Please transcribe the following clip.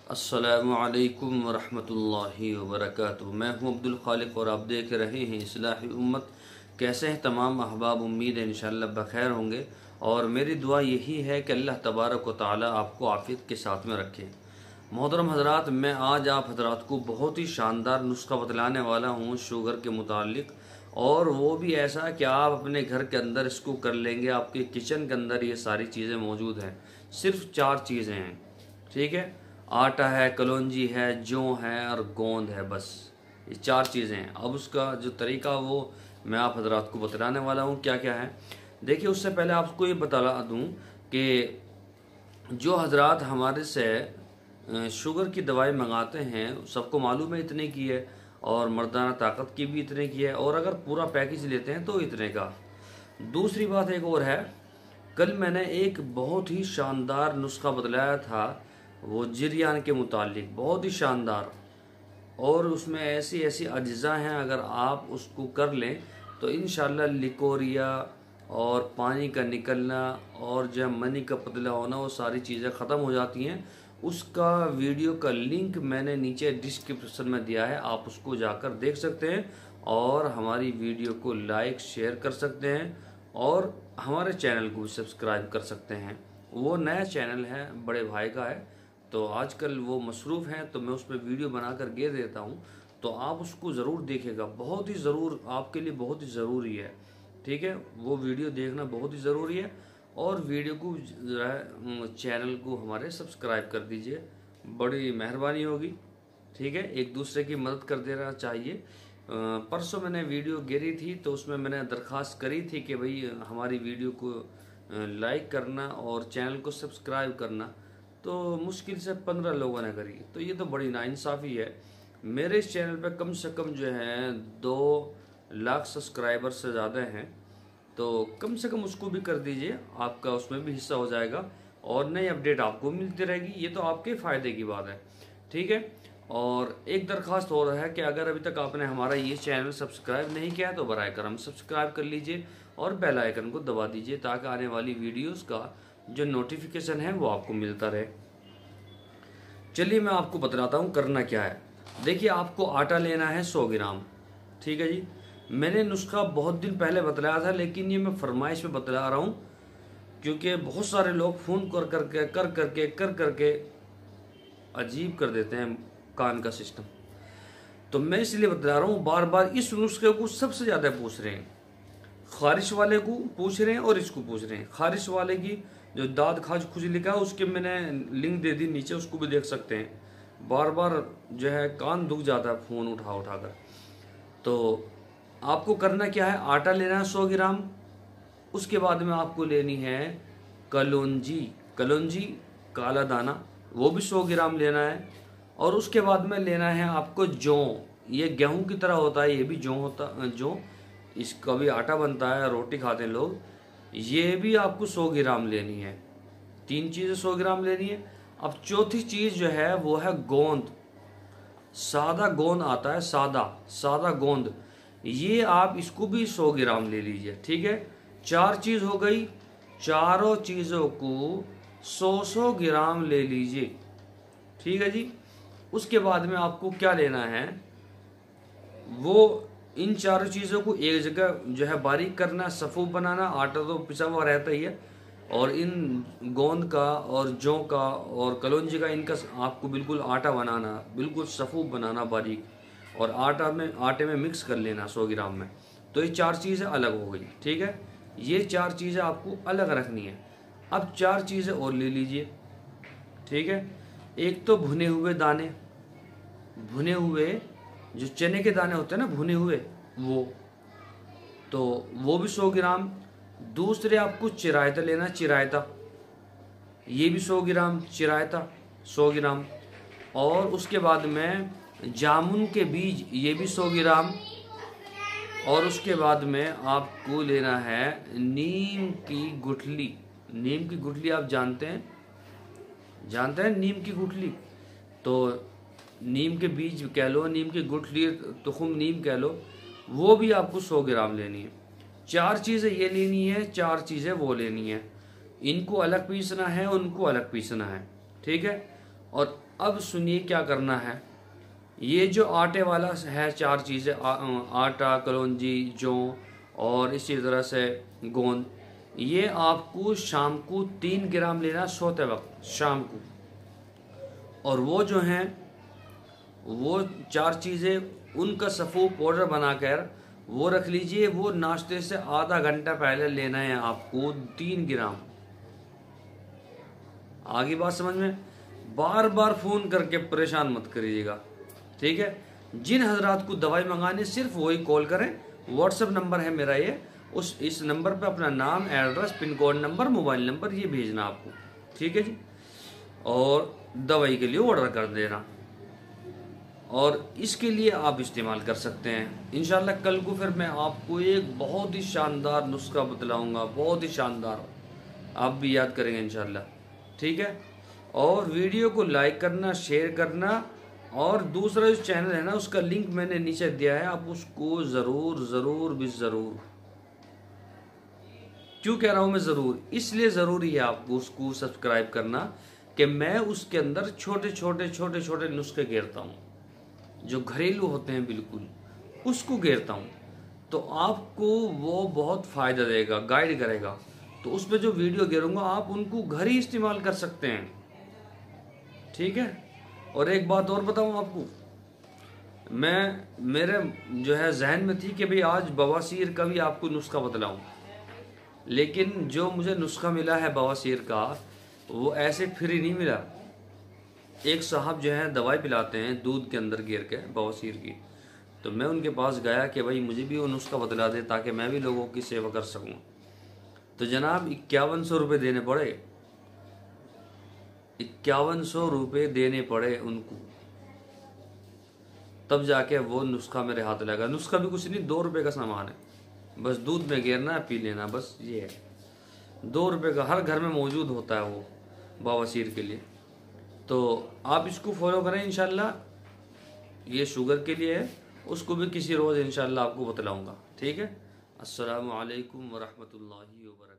अस्सलामु अलैकुम वरहमतुल्लाहि वबरकातुहू। मैं हूं अब्दुल खालिक और आप देख रहे हैं इस्लाही उम्मत। कैसे हैं तमाम अहबाब? उम्मीद है इंशाअल्लाह बखैर होंगे और मेरी दुआ यही है कि अल्लाह तबारक व तआला आपको आफियत के साथ में रखे। मोहतरम हजरात, मैं आज आप हजरात को बहुत ही शानदार नुस्खा बतलाने वाला हूँ शुगर के मुतालिक, और वो भी ऐसा कि आप अपने घर के अंदर इसको कर लेंगे। आपके किचन के अंदर ये सारी चीज़ें मौजूद हैं। सिर्फ 4 चीज़ें हैं, ठीक है। आटा है, कलौंजी है, जौ है और गोंद है। बस ये 4 चीज़ें हैं। अब उसका जो तरीका वो मैं आप हजरात को बतलाने वाला हूँ क्या क्या है। देखिए, उससे पहले आपको ये बता दूँ कि जो हजरात हमारे से शुगर की दवाई मंगाते हैं सबको मालूम है इतने की है, और मर्दाना ताकत की भी इतने की है, और अगर पूरा पैकेज लेते हैं तो इतने का। दूसरी बात एक और है, कल मैंने एक बहुत ही शानदार नुस्खा बतलाया था वो जिरियान के मुतालिक, बहुत ही शानदार, और उसमें ऐसी ऐसी अज्जा हैं अगर आप उसको कर लें तो इंशाल्लाह लिकोरिया और पानी का निकलना और जो मनी का पतला होना वो सारी चीज़ें ख़त्म हो जाती हैं। उसका वीडियो का लिंक मैंने नीचे डिस्क्रिप्शन में दिया है, आप उसको जाकर देख सकते हैं और हमारी वीडियो को लाइक शेयर कर सकते हैं और हमारे चैनल को भी सब्सक्राइब कर सकते हैं। वो नया चैनल है, बड़े भाई का है, तो आजकल वो मसरूफ़ हैं तो मैं उस पर वीडियो बनाकर दे देता हूँ, तो आप उसको ज़रूर देखेगा। बहुत ही ज़रूर आपके लिए बहुत ही ज़रूरी है, ठीक है। वो वीडियो देखना बहुत ही ज़रूरी है और वीडियो को जो है चैनल को हमारे सब्सक्राइब कर दीजिए, बड़ी मेहरबानी होगी, ठीक है। एक दूसरे की मदद कर देना चाहिए। परसों मैंने वीडियो गिरी थी तो उसमें मैंने दरख्वास्त करी थी कि भाई हमारी वीडियो को लाइक करना और चैनल को सब्सक्राइब करना, तो मुश्किल से 15 लोगों ने करी। तो ये तो बड़ी नाइंसाफ़ी है। मेरे इस चैनल पे कम से कम जो है 2 लाख सब्सक्राइबर से ज़्यादा हैं, तो कम से कम उसको भी कर दीजिए, आपका उसमें भी हिस्सा हो जाएगा और नई अपडेट आपको मिलती रहेगी। ये तो आपके फ़ायदे की बात है, ठीक है। और एक दरख्वास्त हो रहा है कि अगर अभी तक आपने हमारा ये चैनल सब्सक्राइब नहीं किया है तो बराए करम सब्सक्राइब कर लीजिए और बेल आइकन को दबा दीजिए ताकि आने वाली वीडियोस का जो नोटिफिकेशन है वो आपको मिलता रहे। चलिए मैं आपको बतलाता हूँ करना क्या है। देखिए, आपको आटा लेना है 100 ग्राम, ठीक है जी। मैंने नुस्खा बहुत दिन पहले बतलाया था, लेकिन ये मैं फरमाइश में बतला रहा हूँ क्योंकि बहुत सारे लोग फ़ोन कर करके अजीब कर देते हैं कान का सिस्टम, तो मैं इसलिए बतला रहा हूँ। बार बार इस नुस्खे को सबसे ज़्यादा पूछ रहे हैं, खारिश वाले को पूछ रहे हैं और इसको पूछ रहे हैं। खारिश वाले की जो दाद खाज खुजली का उसके मैंने लिंक दे दी नीचे, उसको भी देख सकते हैं। बार बार जो है कान दुख जाता है फ़ोन उठा कर। तो आपको करना क्या है, आटा लेना है 100 ग्राम। उसके बाद में आपको लेनी है कलौंजी, कलौंजी काला दाना, वो भी 100 ग्राम लेना है। और उसके बाद में लेना है आपको जौ, ये गेहूं की तरह होता है, ये भी जौ होता जौ, इसका भी आटा बनता है, रोटी खाते हैं लोग। ये भी आपको 100 ग्राम लेनी है। 3 चीज़ें 100 ग्राम लेनी है। अब चौथी चीज़ जो है वो है गोंद, सादा गोंद आता है, सादा गोंद, ये आप इसको भी 100 ग्राम ले लीजिए, ठीक है। 4 चीज़ हो गई, चारों चीज़ों को 100 ग्राम ले लीजिए, ठीक है जी। उसके बाद में आपको क्या लेना है, वो इन चारों चीज़ों को एक जगह जो है बारीक करना, सफ़ूफ बनाना। आटा तो पिसा हुआ रहता ही है, और इन गोंद का और जौ का और कलौंजी का इनका आपको बिल्कुल आटा बनाना, बिल्कुल सफ़ूफ बनाना बारीक, और आटे में मिक्स कर लेना 100 ग्राम में। तो ये 4 चीज़ें अलग हो गई, ठीक है। ये 4 चीज़ें आपको अलग रखनी है। अब 4 चीज़ें और ले लीजिए, ठीक है। एक तो भुने हुए दाने, भुने हुए जो चने के दाने होते हैं ना, भुने हुए, वो भी 100 ग्राम। दूसरे आपको चिरायता लेना, चिरायता, ये भी 100 ग्राम, चिरायता 100 ग्राम। और उसके बाद में जामुन के बीज, ये भी 100 ग्राम। और उसके बाद में आपको लेना है नीम की गुठली, नीम की गुठली आप जानते हैं नीम की गुठली, तो नीम के बीज कह लो, नीम की गुठली, तुखम नीम कह लो, वो भी आपको 100 ग्राम लेनी है। 4 चीज़ें ये लेनी है, 4 चीज़ें वो लेनी है। इनको अलग पीसना है, उनको अलग पीसना है, ठीक है। और अब सुनिए क्या करना है। ये जो आटे वाला है 4 चीज़ें, आटा, कलौंजी, जौ और इसी तरह से गोंद, ये आपको शाम को 3 ग्राम लेना सोते वक्त शाम को। और वो जो हैं वो 4 चीज़ें उनका सफ़ू पाउडर बनाकर वो रख लीजिए। वो नाश्ते से आधा घंटा पहले लेना है आपको 3 ग्राम। आगे बात समझ में? बार बार फ़ोन करके परेशान मत करिएगा, ठीक है। जिन हजरात को दवाई मंगाने सिर्फ वही कॉल करें। व्हाट्सएप नंबर है मेरा ये, इस नंबर पे अपना नाम, address, pin code number, mobile number ये भेजना आपको, ठीक है जी। और दवाई के लिए ऑर्डर कर देना, और इसके लिए आप इस्तेमाल कर सकते हैं। इंशाल्लाह कल को फिर मैं आपको एक बहुत ही शानदार नुस्खा बतलाऊंगा, बहुत ही शानदार, आप भी याद करेंगे इंशाल्लाह, ठीक है। और वीडियो को लाइक करना, शेयर करना, और दूसरा जो चैनल है ना उसका लिंक मैंने नीचे दिया है, आप उसको ज़रूर ज़रूर भी ज़रूर, क्यों कह रहा हूँ मैं ज़रूर, इसलिए ज़रूरी है आपको उसको सब्सक्राइब करना कि मैं उसके अंदर छोटे छोटे नुस्खे घेरता हूँ जो घरेलू होते हैं, बिल्कुल उसको घेरता हूँ। तो आपको वो बहुत फ़ायदा देगा, गाइड करेगा। तो उस पर जो वीडियो घेरूँगा आप उनको घर ही इस्तेमाल कर सकते हैं, ठीक है। और एक बात और बताऊँ आपको, मेरे जो है जहन में थी कि भाई आज बवासीर का भी आपको नुस्खा बतलाऊँ, लेकिन जो मुझे नुस्खा मिला है बवासीर का वो ऐसे फ्री नहीं मिला। एक साहब जो है दवाई पिलाते हैं दूध के अंदर गिर के बवासीर की, तो मैं उनके पास गया कि भाई मुझे भी वो नुस्खा बतला दे ताकि मैं भी लोगों की सेवा कर सकूं। तो जनाब 5100 रुपये देने पड़े, 5100 रुपये देने पड़े उनको, तब जाके वो नुस्खा मेरे हाथ लगा। नुस्खा भी कुछ नहीं, 2 रुपये का सामान है, बस दूध में गिरना है, पी लेना, बस ये है। 2 रुपये का हर घर में मौजूद होता है वो बवासीर के लिए। तो आप इसको फॉलो करें इंशाल्लाह। ये शुगर के लिए है, उसको भी किसी रोज़ इंशाल्लाह आपको बतलाऊंगा, ठीक है। अस्सलामु अलैकुम वरहमतुल्लाहि वबरकातुहू।